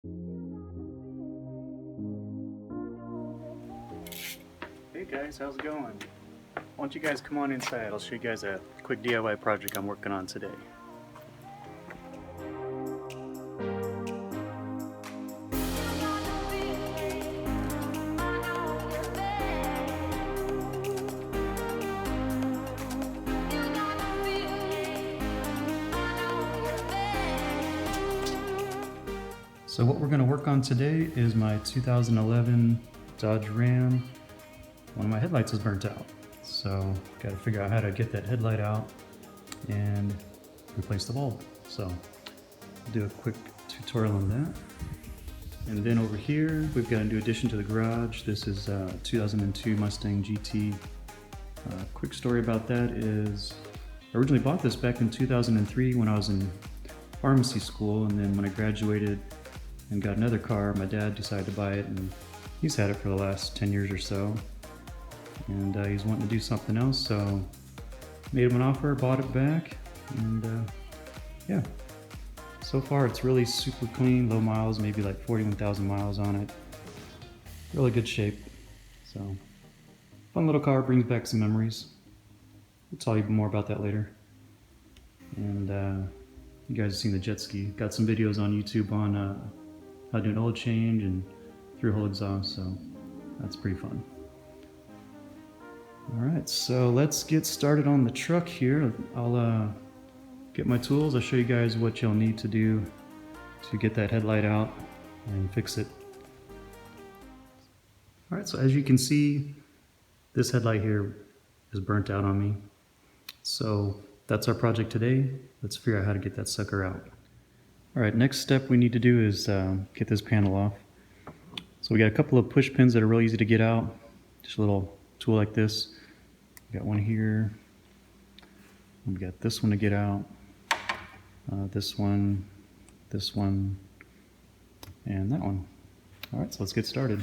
Hey guys, how's it going? Why don't you guys come on inside? I'll show you guys a quick DIY project I'm working on today. So what we're going to work on today is my 2011 Dodge Ram. One of my headlights is burnt out. So got to figure out how to get that headlight out and replace the bulb. So I'll do a quick tutorial on that. And then over here, we've got a new addition to the garage. This is a 2002 Mustang GT. Quick story about that is I originally bought this back in 2003 when I was in pharmacy school, and then when I graduated and got another car, my dad decided to buy it, and he's had it for the last 10 years or so. And he's wanting to do something else, so made him an offer, bought it back, and yeah. So far it's really super clean, low miles, maybe like 41,000 miles on it. Really good shape. So, fun little car, brings back some memories. I'll tell you more about that later. And you guys have seen the jet ski. Got some videos on YouTube on how to do an oil change and through hole exhaust, so that's pretty fun. Alright, so let's get started on the truck here. I'll get my tools. I'll show you guys what you'll need to do to get that headlight out and fix it. Alright, so as you can see, this headlight here is burnt out on me. So that's our project today. Let's figure out how to get that sucker out. Alright, next step we need to do is get this panel off. So we got a couple of push pins that are really easy to get out. Just a little tool like this. We got one here. We got this one to get out. This one, and that one. Alright, so let's get started.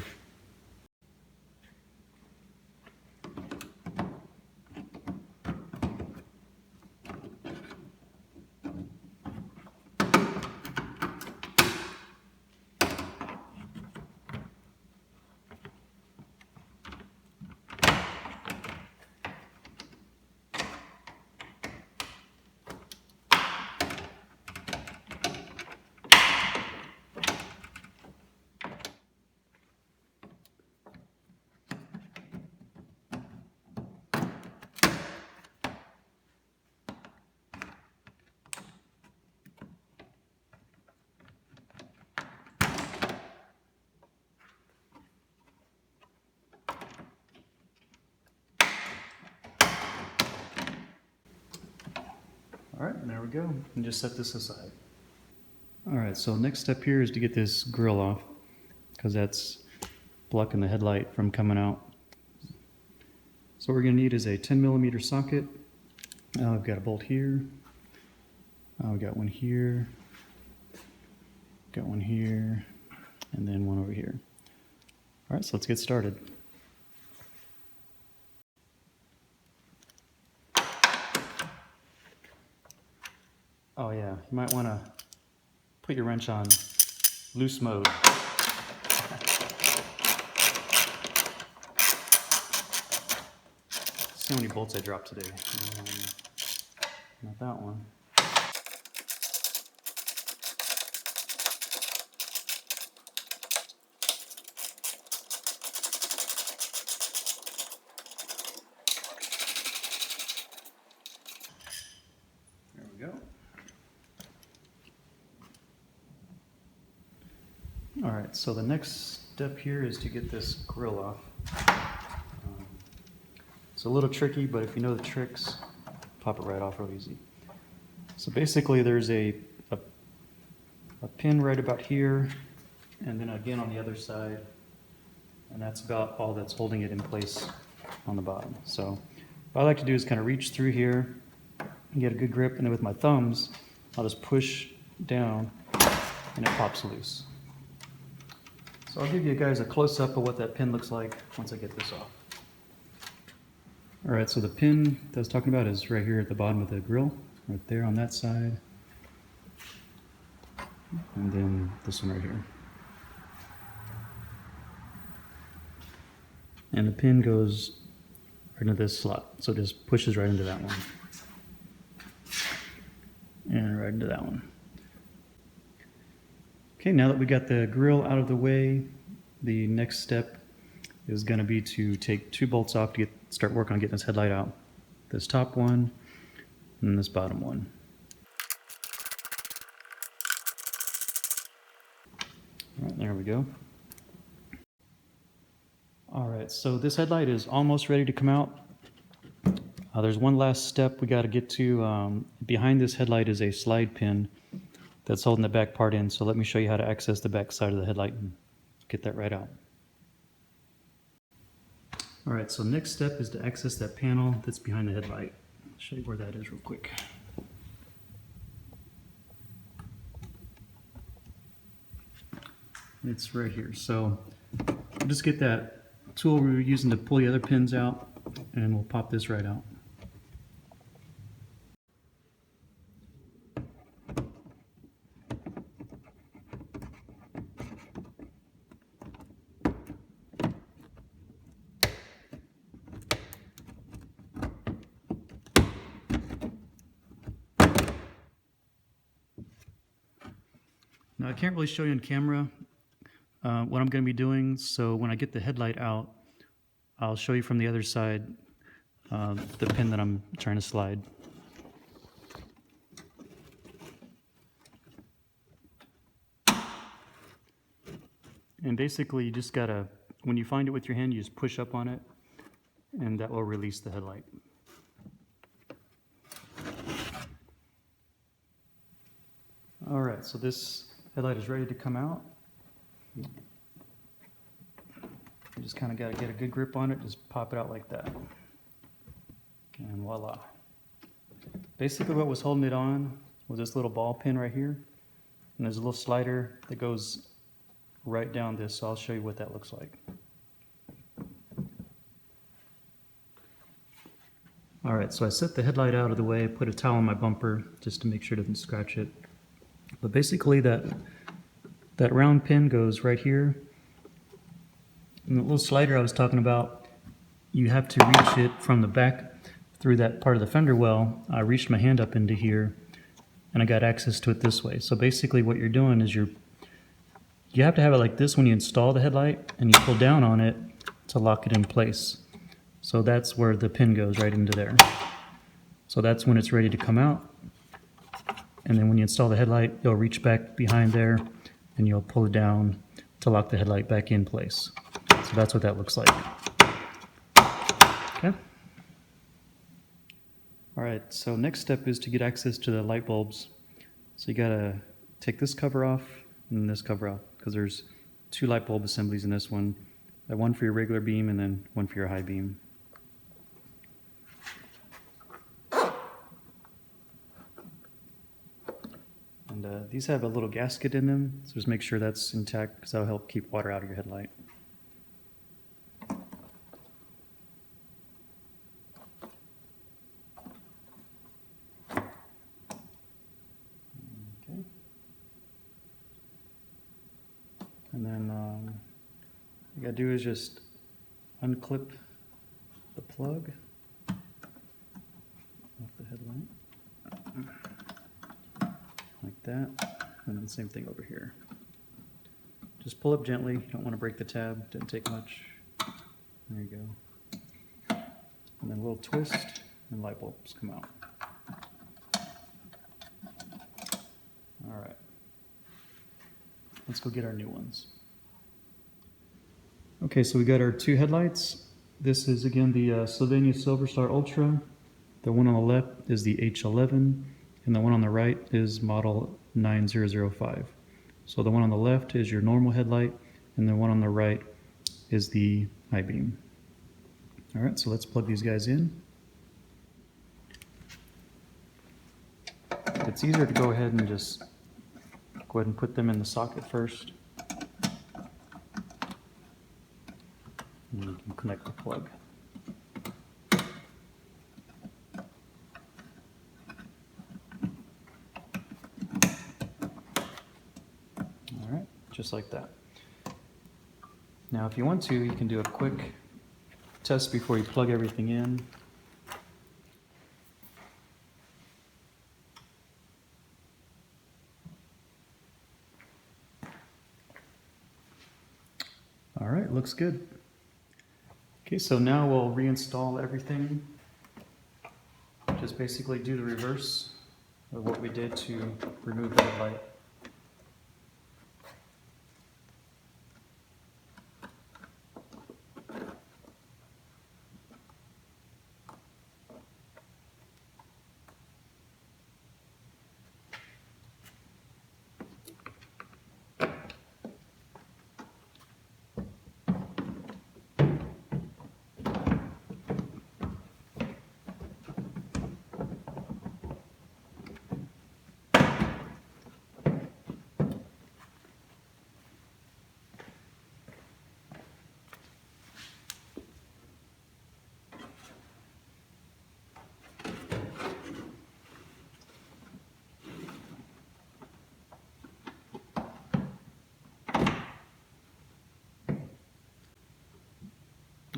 Alright, and there we go. And just set this aside. Alright, so next step here is to get this grill off, because that's blocking the headlight from coming out. So what we're going to need is a 10mm socket. I've got a bolt here. We've got one here. Got one here. And then one over here. Alright, so let's get started. Oh yeah, you might want to put your wrench on loose mode. See how many bolts I dropped today. Not that one. There we go. Alright, so the next step here is to get this grill off. It's a little tricky, but if you know the tricks, pop it right off real easy. So basically there's a pin right about here, and then again on the other side, and that's about all that's holding it in place on the bottom. So what I like to do is kind of reach through here and get a good grip, and then with my thumbs, I'll just push down and it pops loose. So I'll give you guys a close-up of what that pin looks like once I get this off. Alright, so the pin that I was talking about is right here at the bottom of the grill, right there on that side. And then this one right here. And the pin goes right into this slot. So it just pushes right into that one. And right into that one. Okay, now that we got the grill out of the way, the next step is going to be to take 2 bolts off to start working on getting this headlight out. This top one and this bottom one. All right, there we go. All right, so this headlight is almost ready to come out. There's one last step we got to get to. Behind this headlight is a slide pin that's holding the back part in. So let me show you how to access the back side of the headlight and get that right out. All right, so next step is to access that panel that's behind the headlight. I'll show you where that is real quick. It's right here. So just get that tool we were using to pull the other pins out, and we'll pop this right out. Now I can't really show you on camera what I'm going to be doing, so when I get the headlight out, I'll show you from the other side the pin that I'm trying to slide. And basically you just gotta, when you find it with your hand, you just push up on it and that will release the headlight. Alright, so this headlight is ready to come out. You just kind of got to get a good grip on it, just pop it out like that. And voila. Basically what was holding it on was this little ball pin right here. And there's a little slider that goes right down this, so I'll show you what that looks like. Alright, so I set the headlight out of the way, put a towel on my bumper just to make sure it doesn't scratch it. But basically that round pin goes right here. And the little slider I was talking about, you have to reach it from the back through that part of the fender well. I reached my hand up into here and I got access to it this way. So basically what you're doing is you have to have it like this when you install the headlight, and you pull down on it to lock it in place. So that's where the pin goes, right into there. So that's when it's ready to come out. And then when you install the headlight, you'll reach back behind there and you'll pull it down to lock the headlight back in place. So that's what that looks like. Okay. All right, so next step is to get access to the light bulbs. So you gotta take this cover off and this cover off, because there's 2 light bulb assemblies in this one. One for your regular beam and then one for your high beam. And these have a little gasket in them, so just make sure that's intact, because that'll help keep water out of your headlight. Okay. And then what you gotta do is just unclip the plug off the headlight. Like that, and then the same thing over here. Just pull up gently, you don't want to break the tab, didn't take much. There you go. And then a little twist, and light bulbs come out. Alright. Let's go get our new ones. Okay, so we got our 2 headlights. This is again the Sylvania Silverstar Ultra. The one on the left is the H11. And the one on the right is model 9005. So the one on the left is your normal headlight, and the one on the right is the high beam. All right, so let's plug these guys in. It's easier to go ahead and just go ahead and put them in the socket first. And you can connect the plug. Just like that. Now if you want to, you can do a quick test before you plug everything in. All right, looks good. Okay, so now we'll reinstall everything. Just basically do the reverse of what we did to remove the headlight.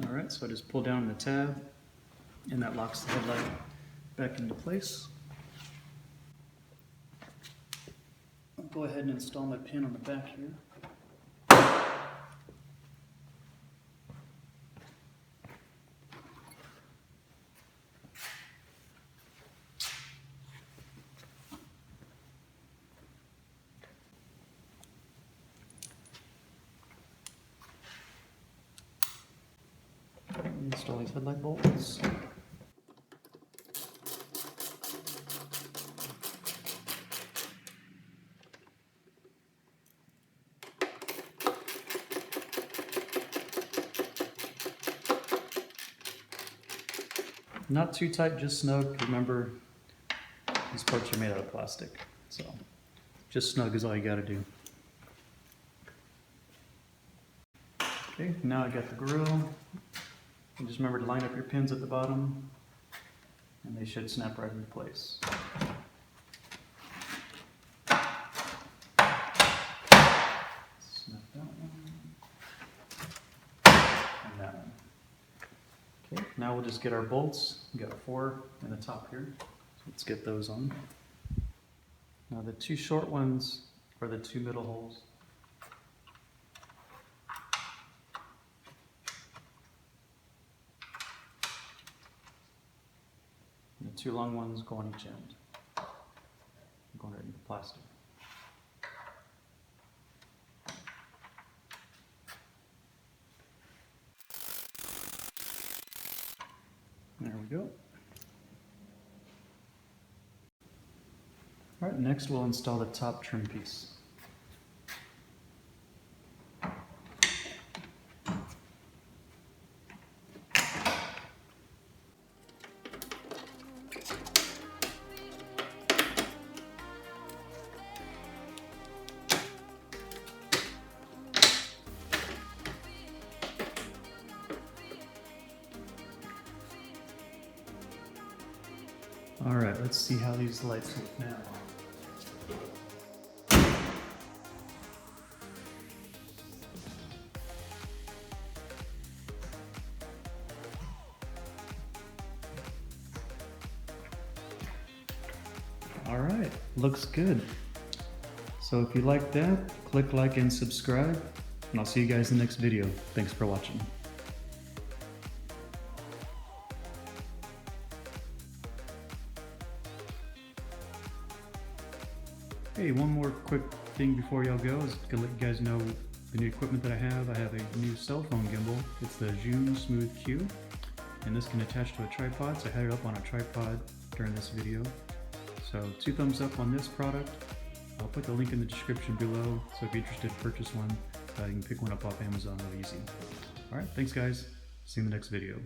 All right, so I just pull down the tab and that locks the headlight back into place. I'll go ahead and install my pin on the back here. Install these headlight bolts. Not too tight, just snug. Remember, these parts are made out of plastic, so just snug is all you gotta do. Okay, now I got the grill. And just remember to line up your pins at the bottom, and they should snap right into place. Snap that one, and that one. Okay, now we'll just get our bolts. We got 4 in the top here, so let's get those on. Now the 2 short ones are the 2 middle holes. And the 2 long ones go on each end. Going right into the plastic. There we go. All right, next we'll install the top trim piece. All right, let's see how these lights look now. All right, looks good. So if you like that, click like and subscribe, and I'll see you guys in the next video. Thanks for watching. Hey, one more quick thing before y'all go is to let you guys know the new equipment that I have. I have a new cell phone gimbal. It's the Zhiyun Smooth Q, and this can attach to a tripod, so I had it up on a tripod during this video. So 2 thumbs up on this product. I'll put the link in the description below, so if you're interested, purchase one. You can pick one up off Amazon real easy. Alright, thanks guys. See you in the next video.